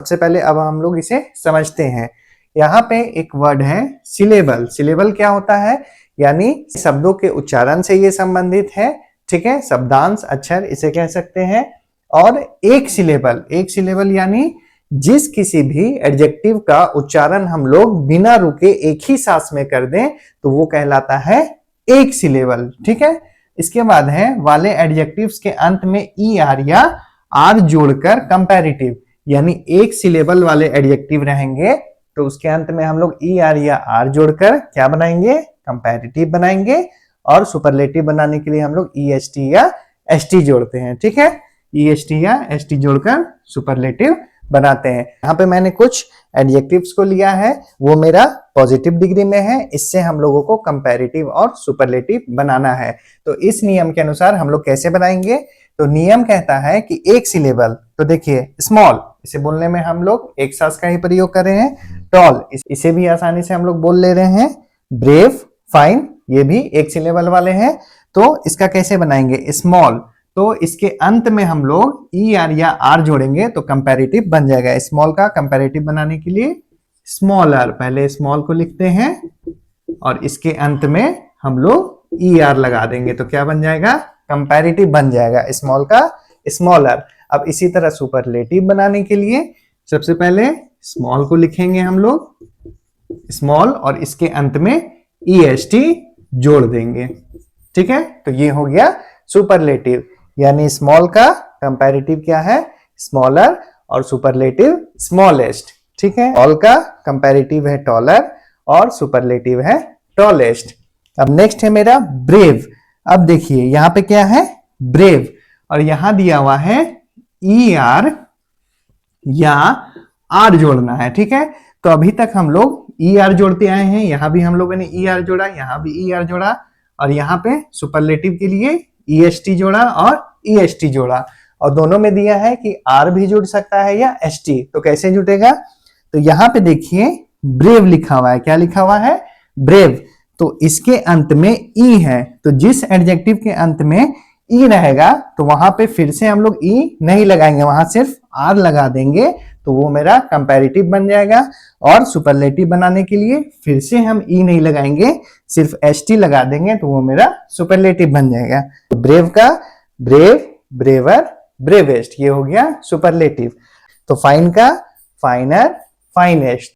सबसे पहले अब हम लोग इसे समझते हैं। यहाँ पे एक वर्ड है सिलेबल। सिलेबल क्या होता है? यानी शब्दों के उच्चारण से ये संबंधित है, ठीक है, शब्दांश अक्षर इसे कह सकते हैं। और एक सिलेबल यानी जिस किसी भी एडजेक्टिव का उच्चारण हम लोग बिना रुके एक ही सांस में कर दें तो वो कहलाता है एक सिलेबल, ठीक है। इसके बाद है वाले एडजेक्टिव्स के अंत में ई आर या आर जोड़कर कंपैरेटिव, यानी एक सिलेबल वाले एडजेक्टिव रहेंगे तो उसके अंत में हम लोग ई आर या आर जोड़कर क्या बनाएंगे? कंपैरेटिव बनाएंगे। और सुपरलेटिव बनाने के लिए हम लोग ई एस टी या एस टी जोड़ते हैं, ठीक है। ई एस टी या एस टी जोड़कर सुपरलेटिव बनाते हैं। यहाँ पे मैंने कुछ एडजेक्टिव्स को लिया है, वो मेरा पॉजिटिव डिग्री में है। इससे हम लोगों को कंपैरेटिव और सुपरलेटिव बनाना है। तो इस नियम के अनुसार हम लोग कैसे बनाएंगे? तो नियम कहता है कि एक सिलेबल, तो देखिए स्मॉल, इसे बोलने में हम लोग एक सांस का ही प्रयोग कर रहे हैं। टॉल, इसे भी आसानी से हम लोग बोल ले रहे हैं। ब्रेव, फाइन, ये भी एक सिलेबल वाले हैं। तो इसका कैसे बनाएंगे? स्मॉल, तो इसके अंत में हम लोग ई आर या आर जोड़ेंगे तो कंपैरेटिव बन जाएगा। स्मॉल का कंपैरेटिव बनाने के लिए स्मॉलर, पहले स्मॉल को लिखते हैं और इसके अंत में हम लोग ई आर लगा देंगे तो क्या बन जाएगा? कंपैरेटिव बन जाएगा स्मॉल का स्मॉलर। अब इसी तरह सुपरलेटिव बनाने के लिए सबसे पहले स्मॉल को लिखेंगे हम लोग स्मॉल और इसके अंत में ई एस टी जोड़ देंगे, ठीक है। तो ये हो गया सुपरलेटिव, यानी स्मॉल का कंपैरेटिव क्या है? स्मॉलर, और सुपरलेटिव स्मॉलेस्ट, ठीक है। टॉल का कंपैरेटिव है टॉलर और सुपरलेटिव है टॉलेस्ट। अब नेक्स्ट है मेरा ब्रेव। अब देखिए यहाँ पे क्या है? ब्रेव, और यहां दिया हुआ है ई आर या आर जोड़ना है, ठीक है। तो अभी तक हम लोग ई आर जोड़ते आए हैं, यहां भी हम लोगों ने ई आर जोड़ा, यहां भी ई आर जोड़ा, और यहाँ पे सुपरलेटिव के लिए ई एस टी जोड़ा और ई एस टी जोड़ा। और दोनों में दिया है कि आर भी जुड़ सकता है या एस टी, तो कैसे जुटेगा? तो यहाँ पे देखिए ब्रेव लिखा हुआ है। क्या लिखा हुआ है? ब्रेव। तो इसके अंत में ई है, तो जिस एडजेक्टिव के अंत में ई रहेगा तो वहां पे फिर से हम लोग ई नहीं लगाएंगे, वहां सिर्फ आर लगा देंगे तो वो मेरा कंपैरेटिव बन जाएगा। और सुपरलेटिव बनाने के लिए फिर से हम ई नहीं लगाएंगे, सिर्फ एस टी लगा देंगे तो वो मेरा सुपरलेटिव बन जाएगा। तो ब्रेव का ब्रेव, ब्रेवर, ब्रेवेस्ट, ये हो गया सुपरलेटिव। तो फाइन का फाइनर, फाइनेस्ट।